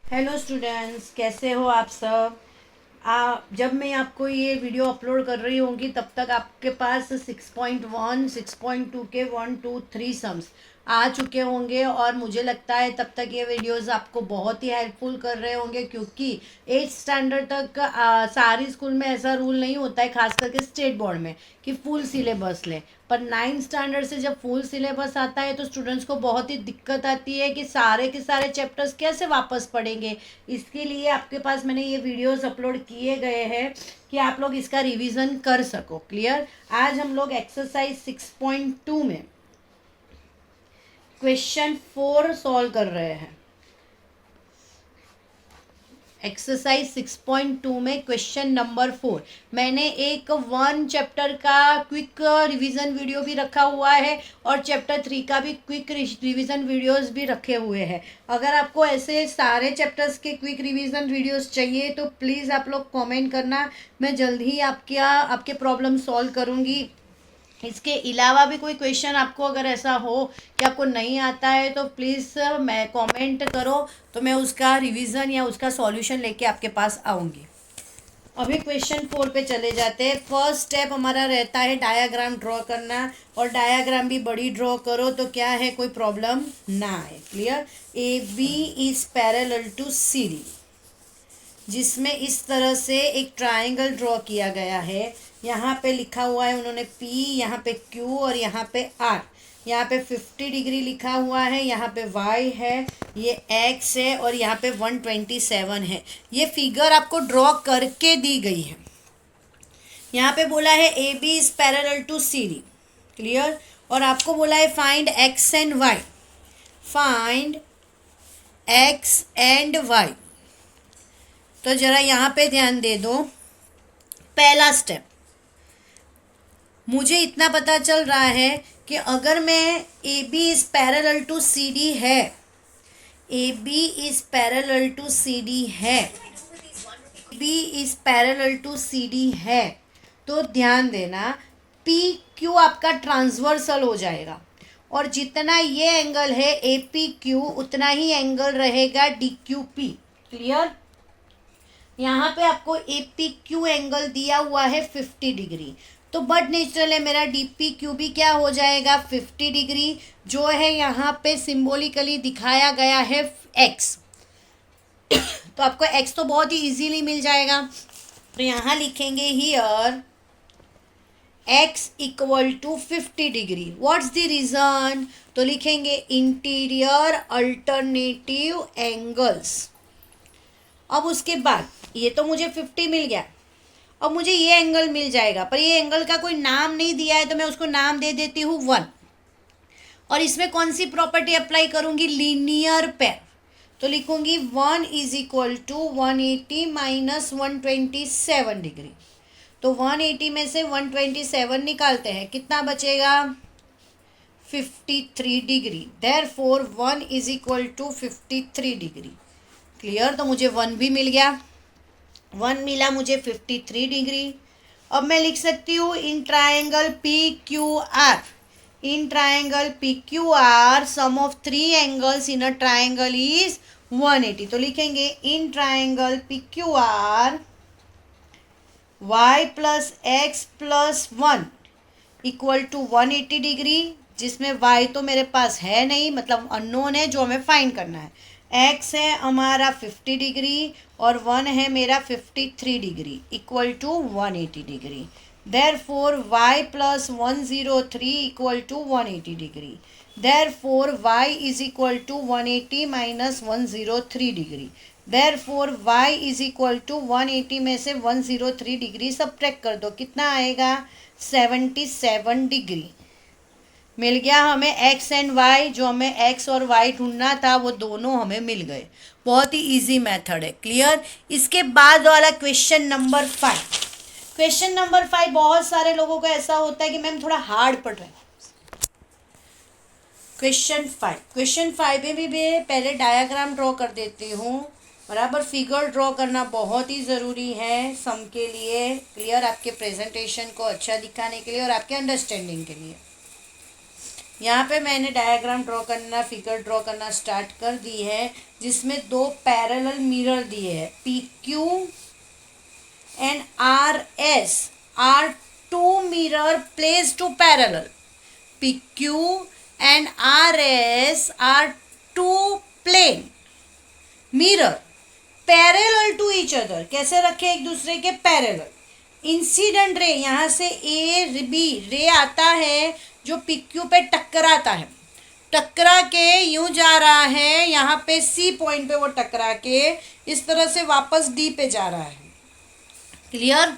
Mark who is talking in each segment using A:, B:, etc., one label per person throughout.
A: Hello students, कैसे हो आप सब। जब मैं आपको ये वीडियो अपलोड कर रही होंगी तब तक आपके पास 6.1 6.2 के 1 2 3 सम्स आ चुके होंगे और मुझे लगता है तब तक ये वीडियोस आपको बहुत ही हेल्पफुल कर रहे होंगे, क्योंकि 8 स्टैंडर्ड तक सारी स्कूल में ऐसा रूल नहीं होता है, खास करके स्टेट बोर्ड में, कि फुल सिलेबस लें। पर 9 स्टैंडर्ड से जब फुल सिलेबस आता है तो स्टूडेंट्स को बहुत ही दिक्कत आती है कि सारे के सारे चैप्टर्स कैसे वापस पढ़ेंगे। इसके लिए आपके पास मैंने ये वीडियोस अपलोड किए गए हैं कि आप लोग इसका रिवीजन कर सको। क्लियर। आज हम लोग एक्सरसाइज 6.2 में क्वेश्चन 4 सॉल्व कर रहे हैं। एक्सरसाइज 6.2 में क्वेश्चन नंबर 4। मैंने एक 1 चैप्टर का क्विक रिवीजन वीडियो भी रखा हुआ है और चैप्टर 3 का भी क्विक रिवीजन वीडियोस भी रखे हुए हैं। अगर आपको ऐसे सारे चैप्टर्स के क्विक रिवीजन वीडियोस चाहिए तो प्लीज़ आप लोग कमेंट करना, मैं जल्द ही आपके प्रॉब्लम सॉल्व करूँगी। इसके अलावा भी कोई क्वेश्चन आपको अगर ऐसा हो कि आपको नहीं आता है तो प्लीज़ मैं कमेंट करो, तो मैं उसका रिवीजन या उसका सॉल्यूशन लेके आपके पास आऊँगी। अभी क्वेश्चन 4 पे चले जाते हैं। फर्स्ट स्टेप हमारा रहता है डायाग्राम ड्रॉ करना, और डायाग्राम भी बड़ी ड्रॉ करो तो क्या है, कोई प्रॉब्लम ना आए। Clear. A B is parallel to C D, जिसमें इस तरह से एक ट्रायंगल ड्रॉ किया गया है। यहाँ पे लिखा हुआ है उन्होंने P, यहाँ पे Q और यहाँ पे R। यहाँ पे 50 डिग्री लिखा हुआ है, यहाँ पे Y है, ये X है और यहाँ पे 127 है। ये फिगर आपको ड्रॉ करके दी गई है। यहाँ पे बोला है A B is parallel to C D. Clear. और आपको बोला है find X and Y। Find X and Y। तो ज़रा यहाँ पे ध्यान दे दो। पहला स्टेप, मुझे इतना पता चल रहा है कि अगर मैं A B is parallel to C D है, A B is parallel to C D है, B is parallel to C D है, तो ध्यान देना पी क्यू आपका ट्रांसवर्सल हो जाएगा, और जितना ये एंगल है ए पी क्यू उतना ही एंगल रहेगा डी क्यू पी। क्लियर। यहाँ पे आपको ए पी क्यू एंगल दिया हुआ है 50 डिग्री, तो बट नेचुरल है मेरा डी पी क्यू भी क्या हो जाएगा 50 डिग्री, जो है यहाँ पे सिंबॉलिकली दिखाया गया है एक्स। तो आपको एक्स तो बहुत ही इजीली मिल जाएगा, तो यहाँ लिखेंगे here x equal to 50 degree. What's the reason, तो लिखेंगे इंटीरियर अल्टरनेटिव एंगल्स। अब उसके बाद ये तो मुझे 50 मिल गया, अब मुझे ये एंगल मिल जाएगा, पर ये एंगल का कोई नाम नहीं दिया है तो मैं उसको नाम दे देती हूँ 1। और इसमें कौन सी प्रॉपर्टी अप्लाई करूँगी, लीनियर पेयर। तो लिखूँगी 1 is equal to 180 minus 127 degree. तो 180 में से 127 निकालते हैं, कितना बचेगा 53 degree. Therefore 1 is equal to 53 degree. Clear. तो मुझे 1 भी मिल गया, 1 मिला मुझे 53 डिग्री। अब मैं लिख सकती हूँ in triangle P Q R, in triangle P Q R sum of 3 angles in a triangle is 180। तो लिखेंगे in triangle P Q R y plus x plus 1 equal to 180 degree, जिसमें y तो मेरे पास है नहीं, मतलब अननोन है जो हमें फाइंड करना है। x है हमारा 50 डिग्री और 1 है मेरा 53 degree equal to 180 degree. Therefore y plus 103 equal to 180 degree. Therefore y is equal to 180 minus 103 degree. Therefore y is equal to 180 में से 103 डिग्री सब्ट्रैक्ट कर दो, कितना आएगा 77 डिग्री। मिल गया हमें x एंड y, जो हमें x और y ढूंढना था वो दोनों हमें मिल गए। बहुत ही इजी मेथड है। क्लियर। इसके बाद वाला क्वेश्चन नंबर 5। क्वेश्चन नंबर 5 बहुत सारे लोगों को ऐसा होता है कि मैम थोड़ा हार्ड पढ़ रहे हैं। क्वेश्चन 5 में भी मैं पहले डायाग्राम ड्रॉ कर देती हूँ। बराबर फिगर ड्रॉ करना बहुत ही ज़रूरी है सम के लिए। क्लियर। आपके प्रेजेंटेशन को अच्छा दिखाने के लिए और आपके अंडरस्टैंडिंग के लिए। यहाँ पे मैंने डायग्राम ड्रॉ करना, फिगर ड्रॉ करना स्टार्ट कर दी है, जिसमें दो पैरेलल मिरर दिए हैं, P Q and R S are two mirror place to parallel. P Q and R S are two plane mirror parallel to each other. कैसे रखे एक दूसरे के पैरेलल. इंसिडेंट रे, यहाँ से ए बी रे आता है जो PQ पे टकराता है, टकरा के यूं जा रहा है, यहाँ पे C पॉइंट पे वो टकरा के इस तरह से वापस D पे जा रहा है. क्लियर.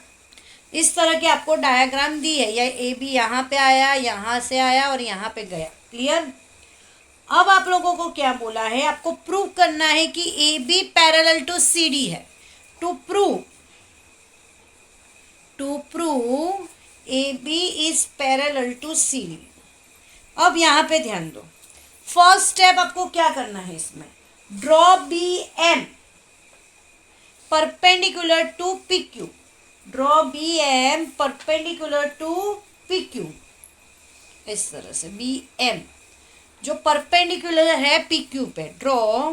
A: इस तरह के आपको डायग्राम दी है, या ए बी यहाँ पे आया, यहाँ से आया और यहाँ पे गया. क्लियर. अब आप लोगों को क्या बोला है, आपको प्रूव करना है कि A B parallel to C D है. To prove A B is parallel to C D. अब यहाँ पे ध्यान दो, फर्स्ट स्टेप आपको क्या करना है इसमें, draw B M perpendicular to P Q. Draw B M perpendicular to P Q. इस तरह से बी एम जो परपेंडिकुलर है पी क्यू पे, draw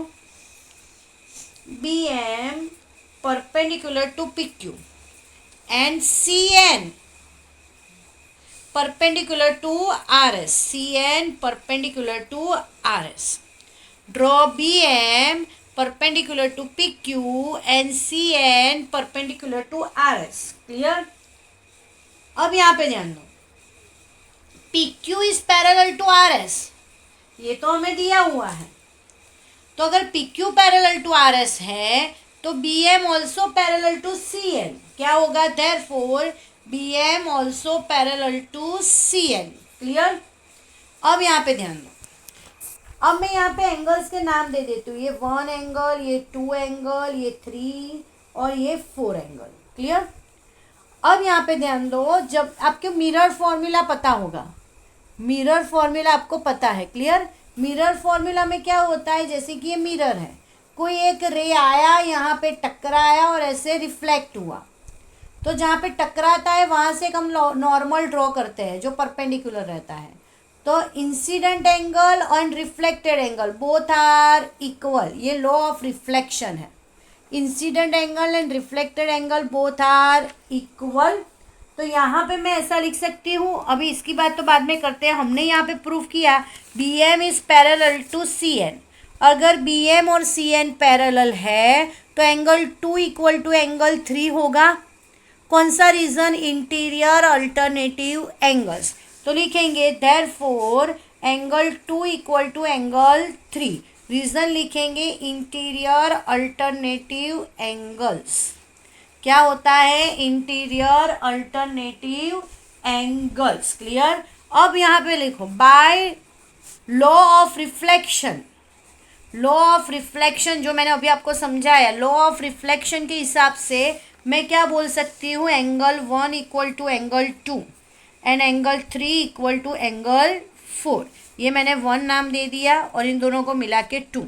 A: B M perpendicular to P Q and CN perpendicular to RS. CN perpendicular to RS. Draw BM perpendicular to PQ and CN perpendicular to RS. Clear? अब यहाँ पे ध्यान दो, PQ is parallel to RS. ये तो हमें दिया हुआ है, तो अगर PQ parallel to RS है तो BM also parallel to CN. क्या होगा, therefore BM also parallel to CN. Clear. अब यहाँ पे ध्यान दो, अब मैं यहाँ पे एंगल्स के नाम दे देती हूँ. ये 1 एंगल, ये 2 एंगल, ये 3 और ये 4 एंगल. क्लियर. अब यहाँ पे ध्यान दो, जब आपके मिरर फॉर्मूला पता होगा, मिरर फॉर्मूला आपको पता है. क्लियर. मिरर फॉर्मूला में क्या होता है, जैसे कि ये मिरर है, कोई एक रे आया, यहाँ पे टकराया और ऐसे रिफ्लेक्ट हुआ, तो जहाँ पे टकराता है वहाँ से हम नॉर्मल ड्रॉ करते हैं जो परपेंडिकुलर रहता है. तो इंसिडेंट एंगल और reflected angle both are equal. ये लॉ ऑफ रिफ्लेक्शन है. Incident angle and reflected angle both are equal. तो यहाँ पे मैं ऐसा लिख सकती हूँ. अभी इसकी बात तो बाद में करते हैं. हमने यहाँ पे प्रूफ किया B M is parallel to C N. अगर बी एम और सी एन पैरेलल है तो एंगल 2 इक्वल टू एंगल 3 होगा. कौन सा रीजन, इंटीरियर अल्टरनेटिव एंगल्स. तो लिखेंगे therefore angle 2 equal to angle 3. Reason लिखेंगे इंटीरियर अल्टरनेटिव एंगल्स. क्या होता है, इंटीरियर अल्टरनेटिव एंगल्स. क्लियर. अब यहाँ पे लिखो by law of reflection. Law of reflection जो मैंने अभी आपको समझाया, लॉ ऑफ रिफ्लेक्शन के हिसाब से मैं क्या बोल सकती हूँ, angle 1 equal to angle 2 and angle 3 equal to angle 4. ये मैंने 1 नाम दे दिया और इन दोनों को मिला के 2.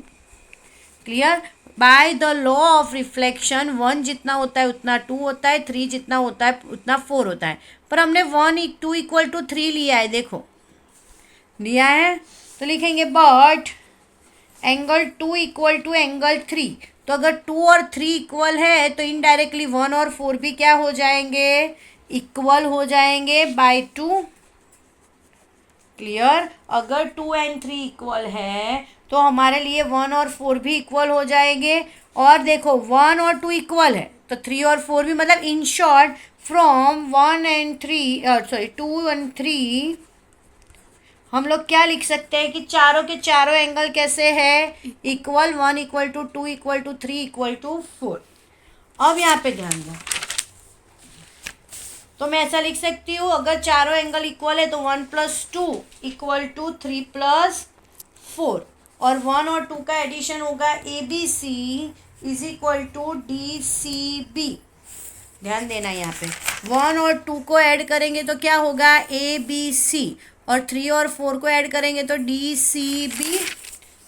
A: Clear. By the law of reflection 1 जितना होता है उतना 2 होता है, 3 जितना होता है उतना 4 होता है. पर हमने 2 इक्वल टू 3 लिया है, देखो लिया है. तो लिखेंगे but angle 2 equal to angle 3. तो अगर 2 और 3 इक्वल है तो इनडायरेक्टली 1 और 4 भी क्या हो जाएंगे, इक्वल हो जाएंगे बाय 2. क्लियर. अगर 2 एंड 3 इक्वल है तो हमारे लिए 1 और 4 भी इक्वल हो जाएंगे. और देखो 1 और 2 इक्वल है तो 3 और 4 भी, मतलब in short from 1 and 3 2 and 3 हम लोग क्या लिख सकते हैं कि चारों के चारों एंगल कैसे है, equal. 1 equal to 2 equal to 3 equal to 4. अब यहाँ पे ध्यान दो, तो मैं ऐसा लिख सकती हूँ अगर चारों एंगल इक्वल है तो 1 + 2 इक्वल टू 3 + 4 और 1 और 2 का एडिशन होगा ABC is equal to DCB. ध्यान देना यहाँ पे 1 और 2 को ऐड करेंगे तो क्या होगा ABC और 3 और 4 को ऐड करेंगे तो DCB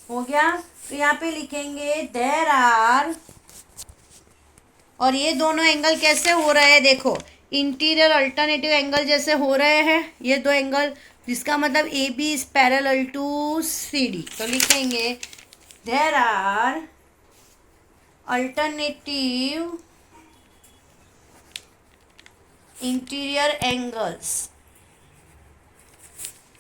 A: हो गया. तो यहाँ पे लिखेंगे देयर आर, और ये दोनों एंगल कैसे हो रहे हैं, देखो इंटीरियर अल्टरनेटिव एंगल जैसे हो रहे हैं ये दो एंगल. जिसका मतलब A B is parallel to C D. तो लिखेंगे there are alternative interior angles.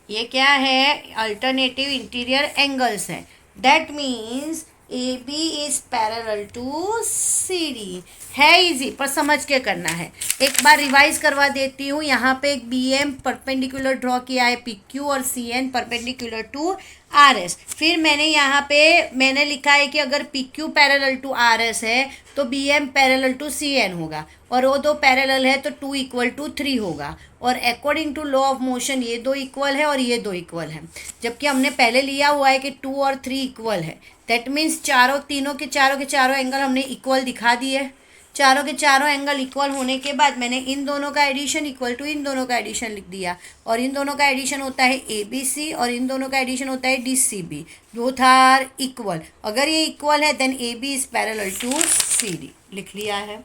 A: ये क्या है? अल्टरनेटिव इंटीरियर एंगल्स है। That means A B is parallel to C D. है इजी, पर समझ के करना है। एक बार रिवाइज करवा देती हूँ। यहाँ पे एक बी एम परपेंडिकुलर ड्रॉ किया है पी क्यू और C N perpendicular to R S. फिर मैंने यहाँ पे मैंने लिखा है कि अगर P Q parallel to R S है तो B M parallel to C N होगा, और वो दो पैरेलल है तो 2 इक्वल टू 3 होगा। और according to law of motion ये दो इक्वल है और ये दो इक्वल है, जबकि हमने पहले लिया हुआ है कि 2 और 3 इक्वल है। दैट मीन्स तीनों के चारों एंगल हमने इक्वल दिखा दिए। चारों के चारों एंगल इक्वल होने के बाद मैंने इन दोनों का एडिशन इक्वल टू इन दोनों का एडिशन लिख दिया, और इन दोनों का एडिशन होता है ए बी सी और इन दोनों का एडिशन होता है D C B. Both are equal. अगर ये इक्वल है then A B is parallel to C D. लिख लिया है।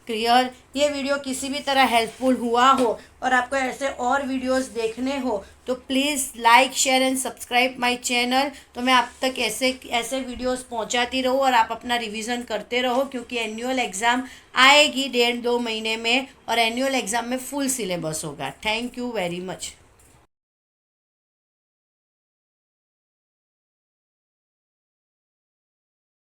A: क्लियर? ये वीडियो किसी भी तरह हेल्पफुल हुआ हो और आपको ऐसे और वीडियोस देखने हो तो please like share and subscribe my channel. तो मैं आप तक ऐसे वीडियोस पहुंचाती रहूँ और आप अपना रिवीजन करते रहो, क्योंकि एनुअल एग्ज़ाम आएगी 1.5-2 महीने में, और एनुअल एग्ज़ाम में फुल सिलेबस होगा। Thank you very much.